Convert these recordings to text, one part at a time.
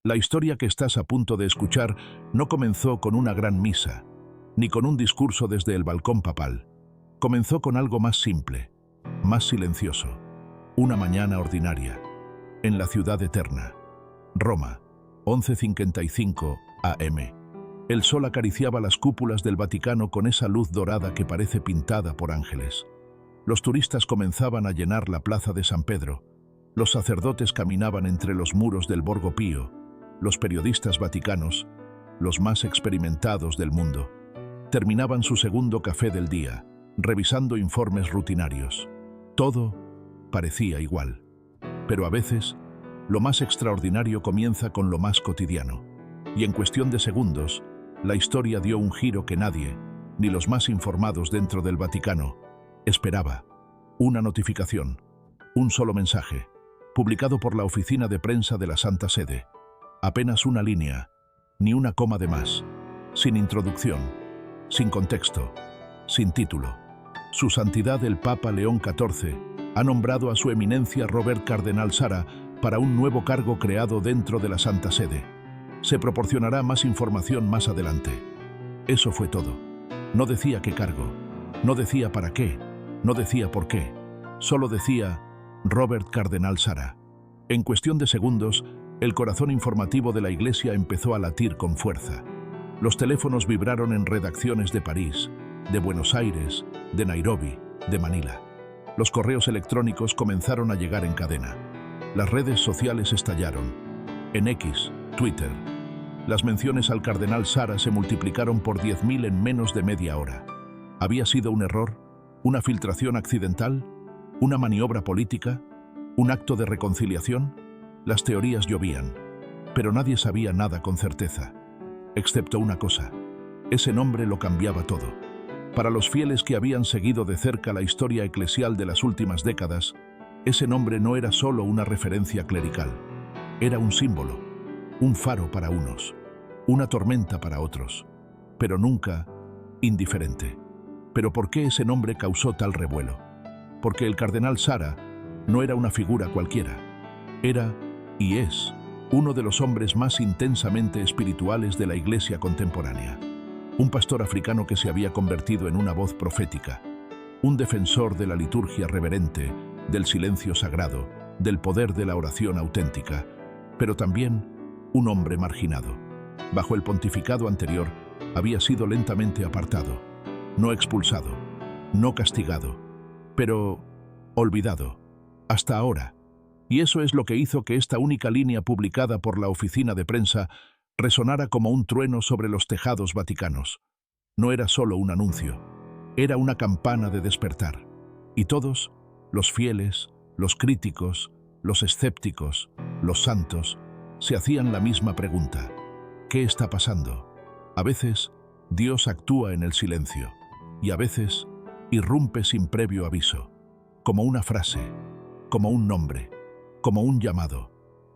La historia que estás a punto de escuchar no comenzó con una gran misa, ni con un discurso desde el balcón papal. Comenzó con algo más simple, más silencioso. Una mañana ordinaria, en la ciudad eterna, Roma, 11:55 AM. El sol acariciaba las cúpulas del Vaticano con esa luz dorada que parece pintada por ángeles. Los turistas comenzaban a llenar la plaza de San Pedro. Los sacerdotes caminaban entre los muros del Borgo Pío. Los periodistas vaticanos, los más experimentados del mundo, terminaban su segundo café del día, revisando informes rutinarios. Todo parecía igual. Pero a veces, lo más extraordinario comienza con lo más cotidiano. Y en cuestión de segundos, la historia dio un giro que nadie, ni los más informados dentro del Vaticano, esperaba. Una notificación, un solo mensaje, publicado por la oficina de prensa de la Santa Sede. Apenas una línea, ni una coma de más, sin introducción, sin contexto, sin título. Su Santidad el Papa León XIV ha nombrado a su eminencia Robert Cardenal Sara para un nuevo cargo creado dentro de la Santa Sede. Se proporcionará más información más adelante. Eso fue todo. No decía qué cargo, no decía para qué, no decía por qué. Solo decía Robert Cardenal Sara. En cuestión de segundos, el corazón informativo de la Iglesia empezó a latir con fuerza. Los teléfonos vibraron en redacciones de París, de Buenos Aires, de Nairobi, de Manila. Los correos electrónicos comenzaron a llegar en cadena. Las redes sociales estallaron. En X, Twitter, las menciones al Cardenal Sara se multiplicaron por 10.000 en menos de media hora. ¿Había sido un error? ¿Una filtración accidental? ¿Una maniobra política? ¿Un acto de reconciliación? Las teorías llovían, pero nadie sabía nada con certeza, excepto una cosa: ese nombre lo cambiaba todo. Para los fieles que habían seguido de cerca la historia eclesial de las últimas décadas, ese nombre no era solo una referencia clerical, era un símbolo, un faro para unos, una tormenta para otros, pero nunca indiferente. ¿Pero por qué ese nombre causó tal revuelo? Porque el Cardenal Sara no era una figura cualquiera, era y es uno de los hombres más intensamente espirituales de la Iglesia contemporánea. Un pastor africano que se había convertido en una voz profética, un defensor de la liturgia reverente, del silencio sagrado, del poder de la oración auténtica, pero también un hombre marginado. Bajo el pontificado anterior, había sido lentamente apartado, no expulsado, no castigado, pero olvidado, hasta ahora. Y eso es lo que hizo que esta única línea publicada por la oficina de prensa resonara como un trueno sobre los tejados vaticanos. No era solo un anuncio, era una campana de despertar. Y todos, los fieles, los críticos, los escépticos, los santos, se hacían la misma pregunta: ¿qué está pasando? A veces, Dios actúa en el silencio, y a veces, irrumpe sin previo aviso, como una frase, como un nombre, como un llamado.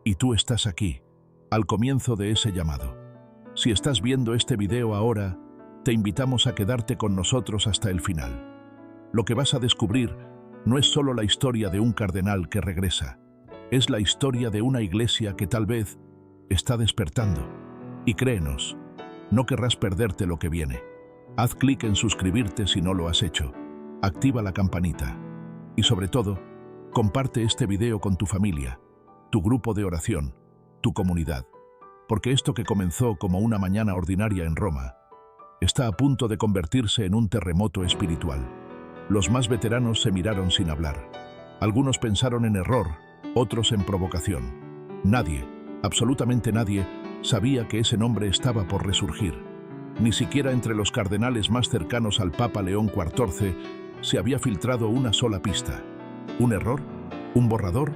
Y tú estás aquí, al comienzo de ese llamado. Si estás viendo este video ahora, te invitamos a quedarte con nosotros hasta el final. Lo que vas a descubrir no es solo la historia de un cardenal que regresa, es la historia de una iglesia que tal vez está despertando. Y créenos, no querrás perderte lo que viene. Haz clic en suscribirte si no lo has hecho. Activa la campanita. Y sobre todo, comparte este video con tu familia, tu grupo de oración, tu comunidad. Porque esto que comenzó como una mañana ordinaria en Roma, está a punto de convertirse en un terremoto espiritual. Los más veteranos se miraron sin hablar. Algunos pensaron en error, otros en provocación. Nadie, absolutamente nadie, sabía que ese nombre estaba por resurgir. Ni siquiera entre los cardenales más cercanos al Papa León XIV se había filtrado una sola pista. ¿Un error? ¿Un borrador?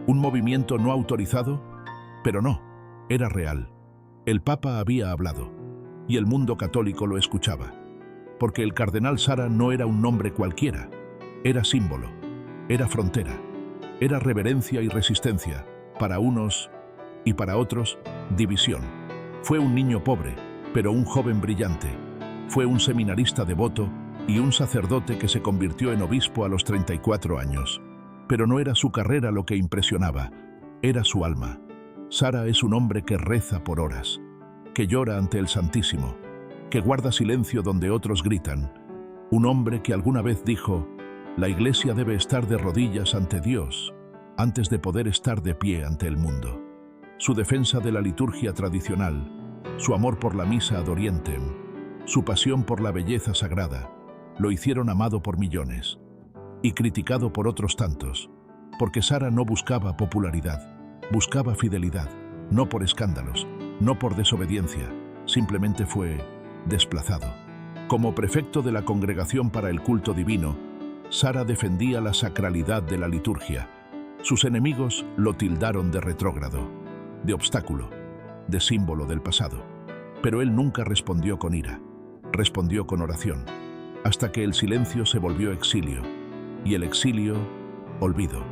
¿Un movimiento no autorizado? Pero no, era real. El Papa había hablado, y el mundo católico lo escuchaba. Porque el Cardenal Sara no era un nombre cualquiera, era símbolo, era frontera, era reverencia y resistencia, para unos y para otros, división. Fue un niño pobre, pero un joven brillante. Fue un seminarista devoto y un sacerdote que se convirtió en obispo a los 34 años. Pero no era su carrera lo que impresionaba, era su alma. Sara es un hombre que reza por horas, que llora ante el Santísimo, que guarda silencio donde otros gritan. Un hombre que alguna vez dijo: la Iglesia debe estar de rodillas ante Dios antes de poder estar de pie ante el mundo. Su defensa de la liturgia tradicional, su amor por la misa ad orientem, su pasión por la belleza sagrada, lo hicieron amado por millones y criticado por otros tantos, porque Sara no buscaba popularidad, buscaba fidelidad, no por escándalos, no por desobediencia, simplemente fue desplazado. Como prefecto de la Congregación para el Culto Divino, Sara defendía la sacralidad de la liturgia. Sus enemigos lo tildaron de retrógrado, de obstáculo, de símbolo del pasado. Pero él nunca respondió con ira, respondió con oración, hasta que el silencio se volvió exilio, y el exilio, olvido,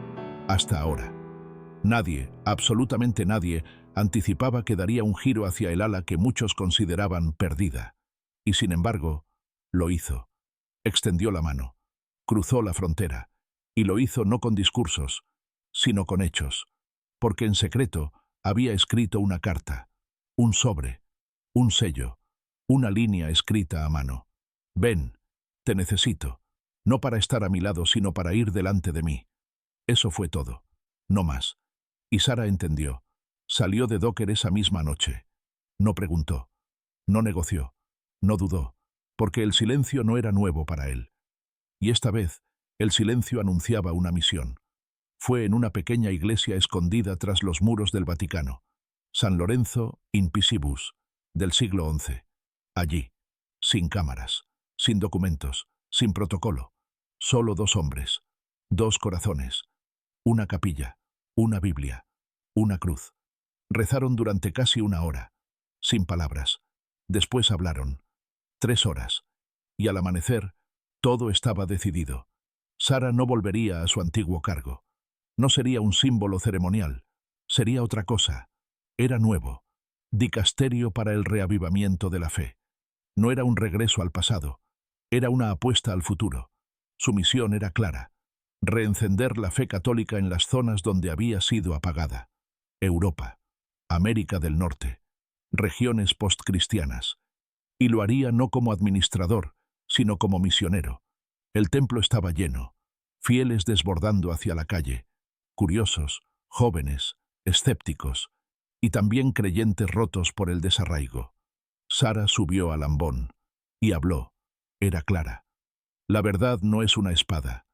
hasta ahora. Nadie, absolutamente nadie, anticipaba que daría un giro hacia el ala que muchos consideraban perdida. Y sin embargo, lo hizo. Extendió la mano, cruzó la frontera, y lo hizo no con discursos, sino con hechos, porque en secreto había escrito una carta, un sobre, un sello, una línea escrita a mano. Ven, te necesito, no para estar a mi lado, sino para ir delante de mí. Eso fue todo, no más. Y Sara entendió. Salió de Docker esa misma noche. No preguntó, no negoció, no dudó, porque el silencio no era nuevo para él. Y esta vez, el silencio anunciaba una misión. Fue en una pequeña iglesia escondida tras los muros del Vaticano, San Lorenzo in Piscibus, del siglo XI. Allí, sin cámaras, sin documentos, sin protocolo, solo dos hombres, dos corazones, una capilla, una Biblia, una cruz. Rezaron durante casi una hora, sin palabras. Después hablaron, 3 horas, y al amanecer, todo estaba decidido. Sara no volvería a su antiguo cargo. No sería un símbolo ceremonial, sería otra cosa. Era nuevo, dicasterio para el reavivamiento de la fe. No era un regreso al pasado, era una apuesta al futuro. Su misión era clara: reencender la fe católica en las zonas donde había sido apagada. Europa, América del Norte, regiones postcristianas. Y lo haría no como administrador, sino como misionero. El templo estaba lleno, fieles desbordando hacia la calle, curiosos, jóvenes, escépticos, y también creyentes rotos por el desarraigo. Sara subió al ambón y habló. Era clara. La verdad no es una espada,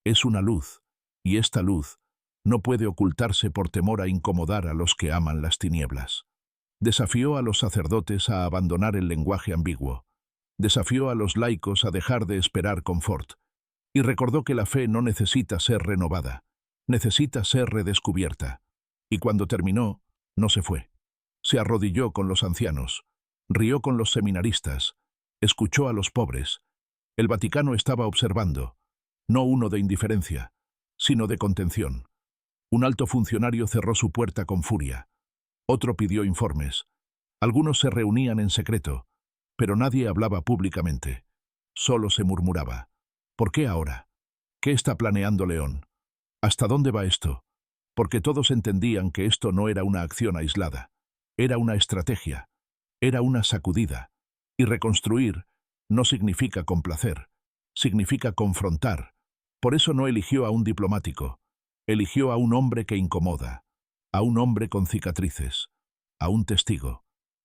es una luz, y esta luz no puede ocultarse por temor a incomodar a los que aman las tinieblas. Desafió a los sacerdotes a abandonar el lenguaje ambiguo. Desafió a los laicos a dejar de esperar confort. Y recordó que la fe no necesita ser renovada, necesita ser redescubierta. Y cuando terminó, no se fue. Se arrodilló con los ancianos, rió con los seminaristas, escuchó a los pobres. El Vaticano estaba observando, no uno de indiferencia, sino de contención. Un alto funcionario cerró su puerta con furia. Otro pidió informes. Algunos se reunían en secreto, pero nadie hablaba públicamente. Solo se murmuraba. ¿Por qué ahora? ¿Qué está planeando León? ¿Hasta dónde va esto? Porque todos entendían que esto no era una acción aislada. Era una estrategia. Era una sacudida. Y reconstruir no significa complacer. Significa confrontar. Por eso no eligió a un diplomático. Eligió a un hombre que incomoda. A un hombre con cicatrices. A un testigo.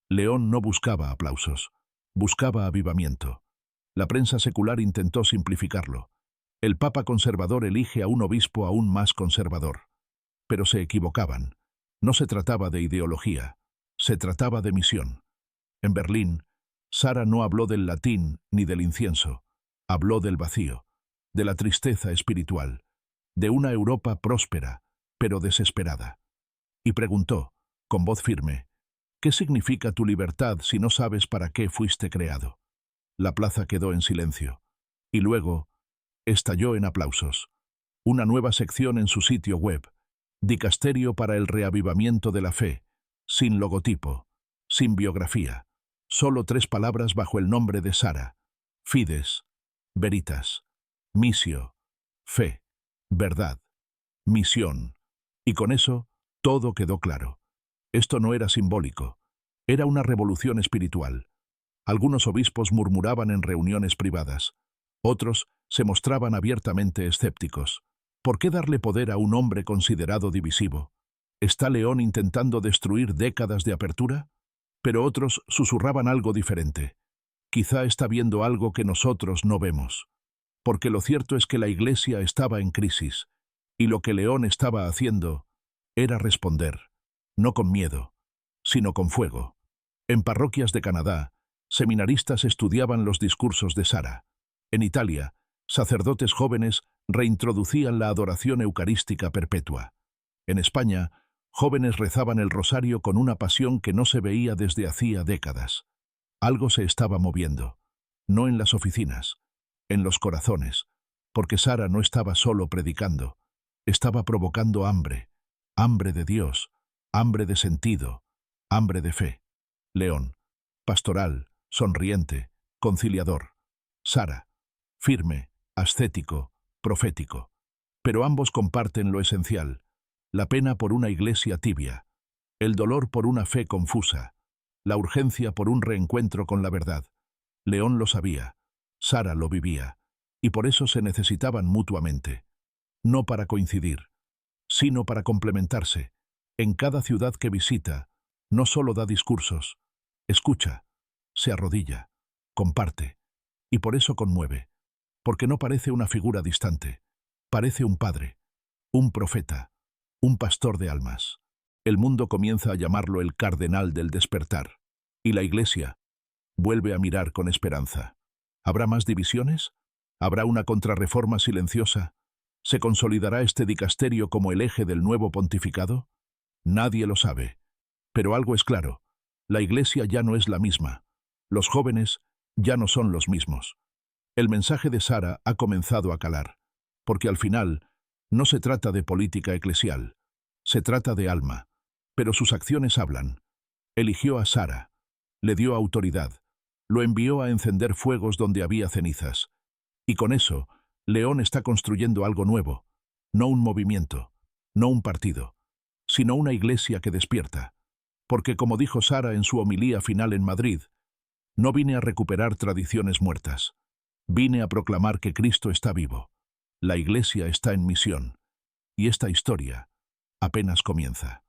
León no buscaba aplausos. Buscaba avivamiento. La prensa secular intentó simplificarlo. El Papa conservador elige a un obispo aún más conservador. Pero se equivocaban. No se trataba de ideología. Se trataba de misión. En Berlín, Sara no habló del latín ni del incienso. Habló del vacío, de la tristeza espiritual, de una Europa próspera, pero desesperada. Y preguntó, con voz firme, ¿qué significa tu libertad si no sabes para qué fuiste creado? La plaza quedó en silencio. Y luego, estalló en aplausos. Una nueva sección en su sitio web, Dicasterio para el Reavivamiento de la Fe, sin logotipo, sin biografía, solo 3 palabras bajo el nombre de Sara: Fides, Veritas, Missio, fe, verdad, misión. Y con eso, todo quedó claro. Esto no era simbólico, era una revolución espiritual. Algunos obispos murmuraban en reuniones privadas, otros se mostraban abiertamente escépticos. ¿Por qué darle poder a un hombre considerado divisivo? ¿Está León intentando destruir décadas de apertura? Pero otros susurraban algo diferente. Quizá está viendo algo que nosotros no vemos. Porque lo cierto es que la Iglesia estaba en crisis, y lo que León estaba haciendo era responder, no con miedo, sino con fuego. En parroquias de Canadá, seminaristas estudiaban los discursos de Sara. En Italia, sacerdotes jóvenes reintroducían la adoración eucarística perpetua. En España, jóvenes rezaban el rosario con una pasión que no se veía desde hacía décadas. Algo se estaba moviendo, no en las oficinas, en los corazones, porque Sara no estaba solo predicando, estaba provocando hambre, hambre de Dios, hambre de sentido, hambre de fe. León, pastoral, sonriente, conciliador. Sara, firme, ascético, profético. Pero ambos comparten lo esencial, la pena por una iglesia tibia, el dolor por una fe confusa, la urgencia por un reencuentro con la verdad. León lo sabía, Sara lo vivía, y por eso se necesitaban mutuamente. No para coincidir, sino para complementarse. En cada ciudad que visita, no solo da discursos, escucha, se arrodilla, comparte, y por eso conmueve, porque no parece una figura distante, parece un padre, un profeta, un pastor de almas. El mundo comienza a llamarlo el cardenal del despertar, y la Iglesia vuelve a mirar con esperanza. ¿Habrá más divisiones? ¿Habrá una contrarreforma silenciosa? ¿Se consolidará este dicasterio como el eje del nuevo pontificado? Nadie lo sabe. Pero algo es claro, la Iglesia ya no es la misma. Los jóvenes ya no son los mismos. El mensaje de Sara ha comenzado a calar, porque al final no se trata de política eclesial, se trata de alma, pero sus acciones hablan. Eligió a Sara, le dio autoridad, lo envió a encender fuegos donde había cenizas. Y con eso, León está construyendo algo nuevo, no un movimiento, no un partido, sino una iglesia que despierta. Porque como dijo Sara en su homilía final en Madrid, no vine a recuperar tradiciones muertas, vine a proclamar que Cristo está vivo. La iglesia está en misión, y esta historia apenas comienza.